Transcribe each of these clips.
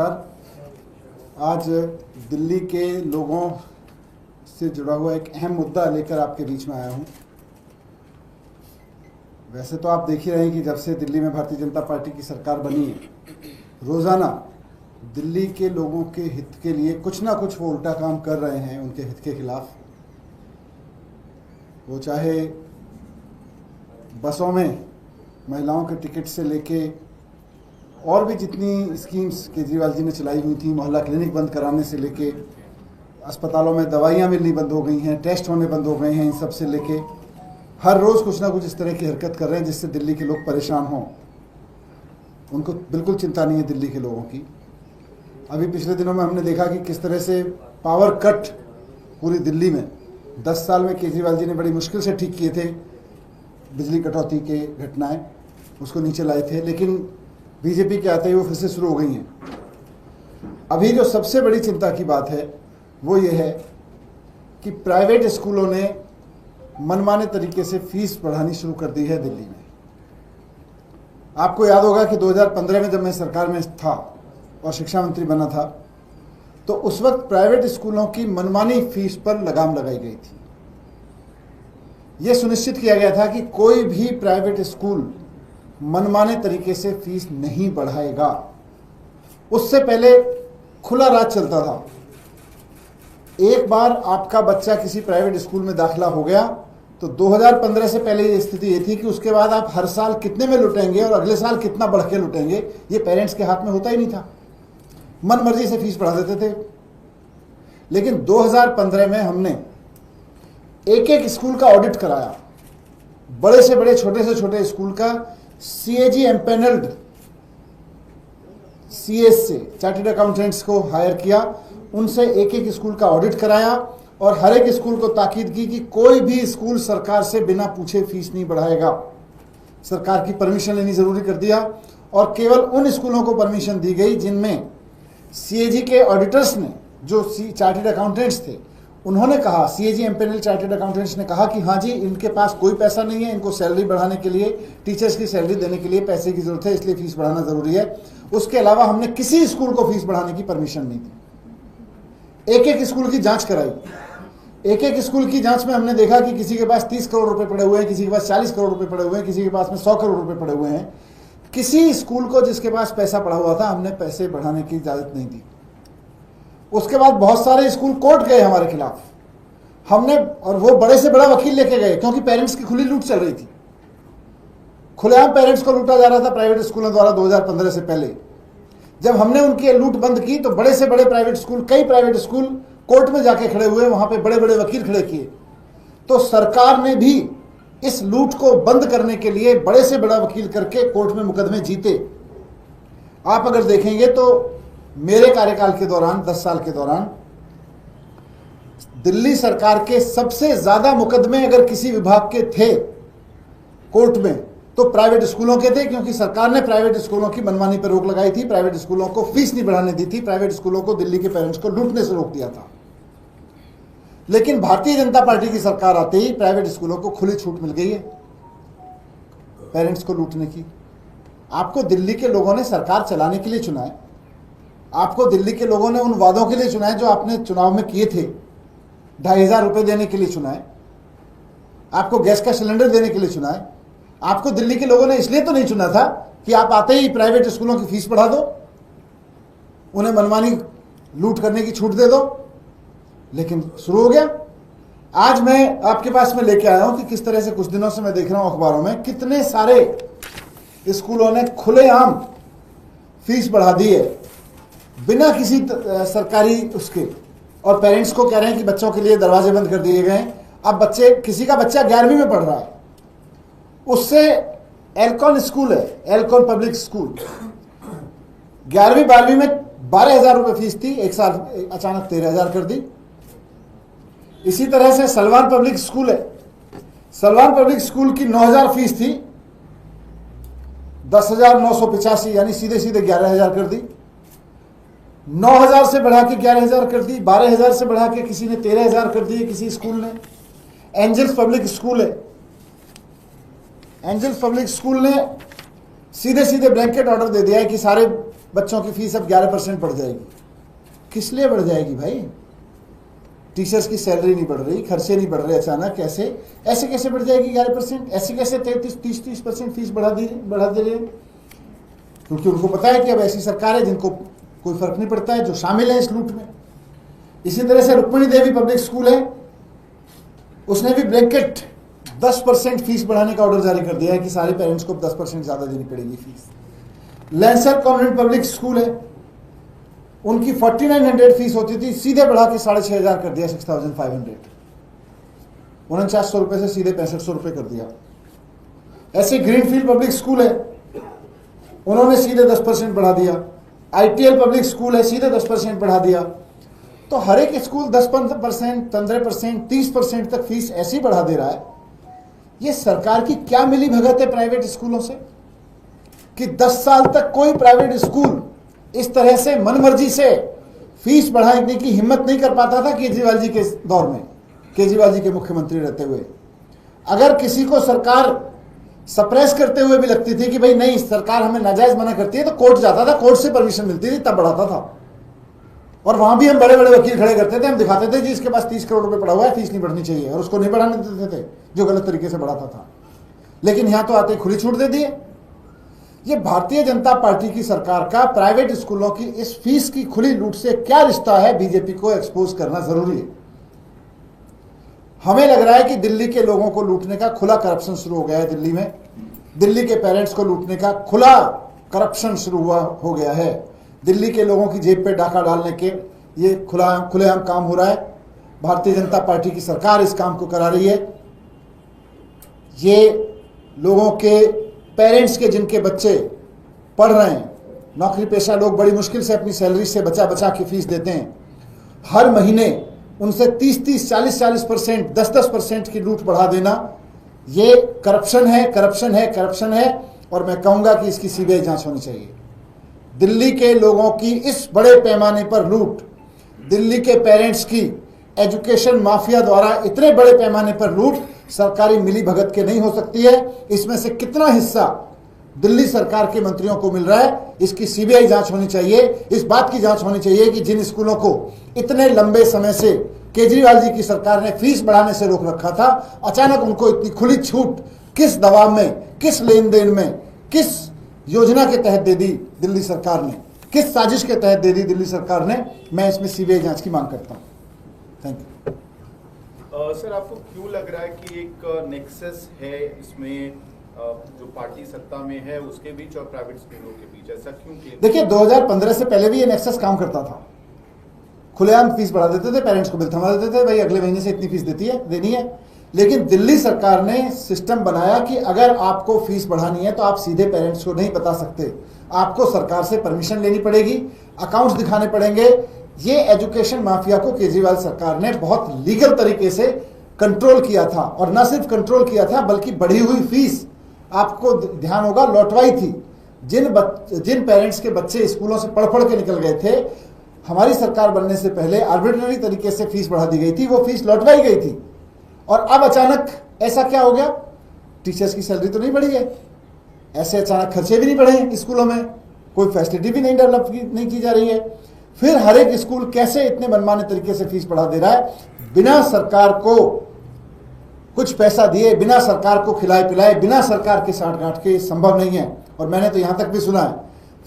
आज दिल्ली के लोगों से जुड़ा हुआ एक अहम मुद्दा लेकर आपके बीच में आया हूं। वैसे तो आप देख ही रहे हैं कि जब से दिल्ली में भारतीय जनता पार्टी की सरकार बनी है, रोज़ाना दिल्ली के लोगों के हित के लिए कुछ ना कुछ वो उल्टा काम कर रहे हैं उनके हित के खिलाफ। वो चाहे बसों में महिलाओं के टिकट से लेके और भी जितनी स्कीम्स केजरीवाल जी ने चलाई हुई थी, मोहल्ला क्लिनिक बंद कराने से लेके अस्पतालों में दवाइयाँ मिलनी बंद हो गई हैं, टेस्ट होने बंद हो गए हैं, इन सब से लेके हर रोज़ कुछ ना कुछ इस तरह की हरकत कर रहे हैं जिससे दिल्ली के लोग परेशान हों। उनको बिल्कुल चिंता नहीं है दिल्ली के लोगों की। अभी पिछले दिनों में हमने देखा कि किस तरह से पावर कट पूरी दिल्ली में 10 साल में केजरीवाल जी ने बड़ी मुश्किल से ठीक किए थे। बिजली कटौती के घटनाएं उसको नीचे लाए थे, लेकिन बीजेपी के आते ही वो फिर से शुरू हो गई हैं। अभी जो सबसे बड़ी चिंता की बात है वो ये है कि प्राइवेट स्कूलों ने मनमाने तरीके से फीस बढ़ानी शुरू कर दी है दिल्ली में। आपको याद होगा कि 2015 में जब मैं सरकार में था और शिक्षा मंत्री बना था, तो उस वक्त प्राइवेट स्कूलों की मनमानी फीस पर लगाम लगाई गई थी। यह सुनिश्चित किया गया था कि कोई भी प्राइवेट स्कूल मनमाने तरीके से फीस नहीं बढ़ाएगा। उससे पहले खुला राज चलता था। एक बार आपका बच्चा किसी प्राइवेट स्कूल में दाखिला हो गया तो 2015 से पहले ये स्थिति ये थी कि उसके बाद आप हर साल कितने में लुटेंगे और अगले साल कितना बढ़ के लुटेंगे, ये पेरेंट्स के हाथ में होता ही नहीं था। मन मर्जी से फीस बढ़ा देते थे। लेकिन 2015 में हमने एक एक स्कूल का ऑडिट कराया, बड़े से बड़े छोटे से छोटे स्कूल का। सीएजी एम्पेनल्ड सीएस से चार्टर्ड अकाउंटेंट्स को हायर किया, उनसे एक एक स्कूल का ऑडिट कराया और हर एक स्कूल को ताकीद की कि कोई भी स्कूल सरकार से बिना पूछे फीस नहीं बढ़ाएगा। सरकार की परमिशन लेनी जरूरी कर दिया और केवल उन स्कूलों को परमिशन दी गई जिनमें सीएजी के ऑडिटर्स ने, जो चार्टर्ड अकाउंटेंट्स थे, उन्होंने कहा, सीएजी एम्पेनल चार्टर्ड अकाउंटेंट्स ने कहा कि हाँ जी, इनके पास कोई पैसा नहीं है, इनको सैलरी बढ़ाने के लिए, टीचर्स की सैलरी देने के लिए पैसे की जरूरत है, इसलिए फीस बढ़ाना जरूरी है। उसके अलावा हमने किसी स्कूल को फीस बढ़ाने की परमिशन नहीं दी। एक एक स्कूल की जांच कराई। एक एक स्कूल की जांच में हमने देखा कि किसी के पास 30 करोड़ रुपए पड़े हुए हैं, किसी के पास 40 करोड़ रुपए पड़े हुए हैं, किसी के पास में 100 करोड़ रुपए पड़े हुए हैं। किसी स्कूल को जिसके पास पैसा पड़ा हुआ था, हमने पैसे बढ़ाने की इजाजत नहीं दी। उसके बाद बहुत सारे स्कूल कोर्ट गए हमारे खिलाफ। हमने, और वो बड़े से बड़ा वकील लेके गए, क्योंकि पेरेंट्स की खुली लूट चल रही थी। खुलेआम पेरेंट्स को लूटा जा रहा था प्राइवेट स्कूलों द्वारा 2015 से पहले। जब हमने उनकी लूट बंद की तो बड़े से बड़े प्राइवेट स्कूल, कई प्राइवेट स्कूल कोर्ट में जाके खड़े हुए, वहां पे बड़े बड़े वकील खड़े किए। तो सरकार ने भी इस लूट को बंद करने के लिए बड़े से बड़ा वकील करके कोर्ट में मुकदमे जीते। आप अगर देखेंगे तो मेरे कार्यकाल के दौरान, 10 साल के दौरान, दिल्ली सरकार के सबसे ज्यादा मुकदमे अगर किसी विभाग के थे कोर्ट में तो प्राइवेट स्कूलों के थे, क्योंकि सरकार ने प्राइवेट स्कूलों की मनमानी पर रोक लगाई थी, प्राइवेट स्कूलों को फीस नहीं बढ़ाने दी थी, प्राइवेट स्कूलों को दिल्ली के पेरेंट्स को लूटने से रोक दिया था। लेकिन भारतीय जनता पार्टी की सरकार आते ही प्राइवेट स्कूलों को खुली छूट मिल गई है पेरेंट्स को लूटने की। आपको दिल्ली के लोगों ने सरकार चलाने के लिए चुना है। आपको दिल्ली के लोगों ने उन वादों के लिए चुना है जो आपने चुनाव में किए थे। 2,500 रुपए देने के लिए चुना है, आपको गैस का सिलेंडर देने के लिए चुना है। आपको दिल्ली के लोगों ने इसलिए तो नहीं चुना था कि आप आते ही प्राइवेट स्कूलों की फीस बढ़ा दो, उन्हें मनमानी लूट करने की छूट दे दो। लेकिन शुरू हो गया। आज मैं आपके पास में लेके आया हूं कि किस तरह से कुछ दिनों से मैं देख रहा हूं अखबारों में कितने सारे स्कूलों ने खुलेआम फीस बढ़ा दी है बिना किसी सरकारी उसके, और पेरेंट्स को कह रहे हैं कि बच्चों के लिए दरवाजे बंद कर दिए गए हैं। अब किसी का बच्चा 11वीं में पढ़ रहा है, उससे एल्कॉन स्कूल है, एल्कॉन पब्लिक स्कूल, 11वीं 12वीं में 12,000 रुपए फीस थी, एक साल अचानक 13,000 कर दी। इसी तरह से सलवान पब्लिक स्कूल है, सलवान पब्लिक स्कूल की 9,000 फीस थी, 10,985 यानी सीधे सीधे 11,000 कर दी। 9,000 से बढ़ा के 11,000 कर दी। 12,000 से बढ़ा के किसी ने 13,000 कर दिए किसी स्कूल ने। एंजल्स पब्लिक स्कूल है, एंजल्स पब्लिक स्कूल ने सीधे सीधे ब्लैंकेट ऑर्डर दे दिया है कि सारे बच्चों की फीस अब 11% बढ़ जाएगी। किस लिए बढ़ जाएगी भाई? टीचर्स की सैलरी नहीं बढ़ रही, खर्चे नहीं बढ़ रहे अचानक, ऐसे कैसे बढ़ जाएगी 11%? ऐसे कैसे 30% फीस बढ़ा दे रहे हैं? क्योंकि उनको पता है कि अब ऐसी सरकार है जिनको कोई फर्क नहीं पड़ता है, जो शामिल है इस लूट में। इसी तरह से रुक्मिणी देवी पब्लिक स्कूल है, उसने भी ब्लैंकेट 10% फीस बढ़ाने का ऑर्डर जारी कर दिया है कि सारे पेरेंट्स को 10% ज्यादा देनी पड़ेगी fees. Lancer convent public school है, उनकी 4900 फीस होती थी, सीधे बढ़ा के 6500 कर दिया, 6500, 4900 रुपए से सीधे 6500 रुपए कर दिया। ऐसे ग्रीनफील्ड पब्लिक स्कूल है, उन्होंने सीधे 10% बढ़ा दिया। आईटीएल पब्लिक स्कूल है, सीधे 10% बढ़ा दिया। तो हर एक स्कूल 10%, 15%, 30% तक फीस ऐसी बढ़ा दे रहा है। ये सरकार की क्या मिली भगत है प्राइवेट स्कूलों से कि 10 साल तक कोई प्राइवेट स्कूल इस तरह से मनमर्जी से फीस बढ़ाने की हिम्मत नहीं कर पाता था केजरीवाल जी के दौर में, केजरीवाल जी के मुख्यमंत्री रहते हुए। अगर किसी को सरकार सप्रेस करते हुए भी लगती थी कि भाई नहीं सरकार हमें नाजायज मना करती है, तो कोर्ट जाता था, कोर्ट से परमिशन मिलती थी, तब बढ़ाता था। और वहां भी हम बड़े बड़े वकील खड़े करते थे, हम दिखाते थे जी इसके पास 30 करोड़ रुपए पड़ा हुआ है, फीस नहीं बढ़नी चाहिए, और उसको नहीं बढ़ाने देते थे जो गलत तरीके से बढ़ाता था। लेकिन यहां तो आते खुली छूट दे दिए। ये भारतीय जनता पार्टी की सरकार का प्राइवेट स्कूलों की इस फीस की खुली लूट से क्या रिश्ता है, बीजेपी को एक्सपोज करना जरूरी है। हमें लग रहा है कि दिल्ली के लोगों को लूटने का खुला करप्शन शुरू हो गया है। दिल्ली में दिल्ली के पेरेंट्स को लूटने का खुला करप्शन शुरू हो गया है। दिल्ली के लोगों की जेब पे डाका डालने के ये खुलेआम काम हो रहा है। भारतीय जनता पार्टी की सरकार इस काम को करा रही है। ये लोगों के पेरेंट्स के जिनके बच्चे पढ़ रहे हैं, नौकरी पेशा लोग बड़ी मुश्किल से अपनी सैलरी से बचा बचा के फीस देते हैं, हर महीने उनसे 30-30, 40-40%, 10-10% की लूट बढ़ा देना, ये करप्शन है, करप्शन है, करप्शन है। और मैं कहूंगा कि इसकी सीबीआई जांच होनी चाहिए। दिल्ली के लोगों की इस बड़े पैमाने पर लूट, दिल्ली के पेरेंट्स की एजुकेशन माफिया द्वारा इतने बड़े पैमाने पर लूट सरकारी मिली भगत के नहीं हो सकती है। इसमें से कितना हिस्सा दिल्ली सरकार के मंत्रियों को मिल रहा है, इसकी सीबीआई जांच होनी चाहिए। इस बात की जांच होनी चाहिए कि जिन स्कूलों को इतने लंबे समय से केजरीवाल जी की सरकार ने फीस बढ़ाने से रोक रखा था, अचानक उनको इतनी खुली छूट किस दबाव में, किस लेन देन में, किस योजना के तहत दे दी दिल्ली सरकार ने, किस साजिश के तहत दे दी दिल्ली सरकार ने। मैं इसमें सीबीआई जांच की मांग करता हूं। Thank you. सर, आपको क्यों लग रहा है कि एक नेक्सस है इसमें, जो पार्टी सत्ता में है उसके बीच और प्राइवेट स्कूलों के बीच, ऐसा क्यों? देखिए 2015 से पहले भी ये नेक्सस काम करता था। खुलेआम फीस बढ़ा देते थे, पेरेंट्स को बिल थमा देते थे, भाई अगले महीने से इतनी फीस देनी है। लेकिन दिल्ली सरकार ने सिस्टम बनाया कि अगर आपको फीस बढ़ानी है तो आप सीधे पेरेंट्स को नहीं बता सकते, आपको सरकार से परमिशन लेनी पड़ेगी, अकाउंट्स दिखाने पड़ेंगे। ये एजुकेशन माफिया को केजरीवाल सरकार ने बहुत लीगल तरीके से कंट्रोल किया था, और न सिर्फ कंट्रोल किया था बल्कि बढ़ी हुई फीस, आपको ध्यान होगा, लौटवाई थी। जिन पेरेंट्स के बच्चे स्कूलों से पढ़ के निकल गए थे, हमारी सरकार बनने से पहले आर्बिट्ररी तरीके से फीस बढ़ा दी गई थी, वो फीस लौटवाई गई थी। और अब अचानक ऐसा क्या हो गया? टीचर्स की सैलरी तो नहीं बढ़ी है, ऐसे अचानक खर्चे भी नहीं बढ़े हैं स्कूलों में, कोई फैसिलिटी भी नहीं डेवलप नहीं की जा रही है। फिर हर एक स्कूल कैसे इतने मनमाने तरीके से फीस बढ़ा दे रहा है, बिना सरकार को कुछ पैसा दिए, बिना सरकार को खिलाए पिलाए, बिना सरकार के साठ गांठ के, संभव नहीं है। और मैंने तो यहां तक भी सुना है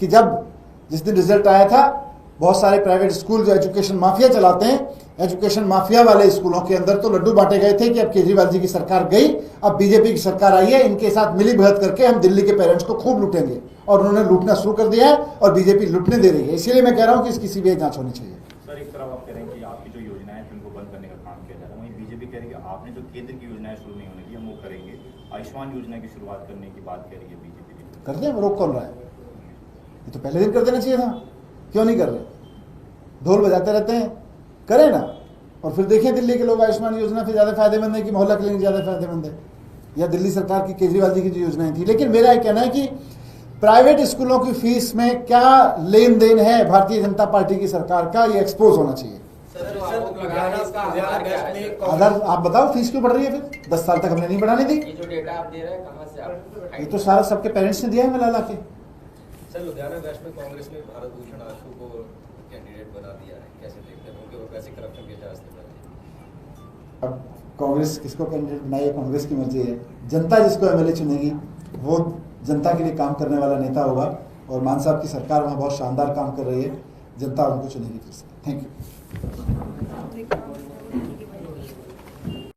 कि जिस दिन रिजल्ट आया था, बहुत सारे प्राइवेट स्कूल जो एजुकेशन माफिया चलाते हैं, एजुकेशन माफिया वाले स्कूलों के अंदर तो लड्डू बांटे गए थे कि अब केजरीवाल जी की सरकार गई, अब बीजेपी की सरकार आई है, इनके साथ मिली भगत करके हम दिल्ली के पेरेंट्स को खूब लूटेंगे। और उन्होंने लूटना शुरू कर दिया है और बीजेपी लूटने दे रही है। इसीलिए मैं कह रहा हूं कि इसकी सीबीआई जांच होनी चाहिए। सर, एक तरफ आप कह रहे हैं कि आपकी जो योजनाएं हैं उनको बंद करने का काम किया जा रहा है, वहीं बीजेपी कह रही है कि आपने जो केंद्र की योजनाएं शुरू नहीं होने दी हम वो करेंगे। आयुष्मान योजना की शुरुआत करने की बात कह रही है बीजेपी। कर दें, रोक कौन रहा है? ये तो पहले दिन कर देना चाहिए था, क्यों नहीं कर रहे? ढोल बजाते रहते हैं, करें ना। और फिर देखें दिल्ली के लोग आयुष्मान योजना फिर ज्यादा फायदेमंद है कि मोहल्ला क्लिनिक ज्यादा फायदेमंद है, या दिल्ली सरकार की केजरीवाल जी की जो योजनाएं थी। लेकिन मेरा यह कहना है कि प्राइवेट स्कूलों की फीस में क्या लेन देन है भारतीय जनता पार्टी की सरकार का, ये एक्सपोज होना चाहिए। अगर आप बताओ फीस क्यों बढ़ रही है? फिर 10 साल तक हमने नहीं बढ़ाने दी। ये जो डेटा आप दे रहे हैं कहां से आप? ये तो सारा सबके पेरेंट्स ने दिया है मिला ला के। सर लुधियाना वेस्ट में कांग्रेस ने भारत भूषण आशु को कैंडिडेट बना दिया है, कैसे देखते हैं उनके वैसे करप्शन के चार्ज थे? अब कांग्रेस किसको कैंडिडेट बनाई है, कांग्रेस की मर्जी है। जनता जिसको एमएलए चुनेगी वो जनता के लिए काम करने वाला नेता होगा, और मान साहब की सरकार वहाँ बहुत शानदार काम कर रही है, जनता उनको चुनेगी फिर से। Thank you.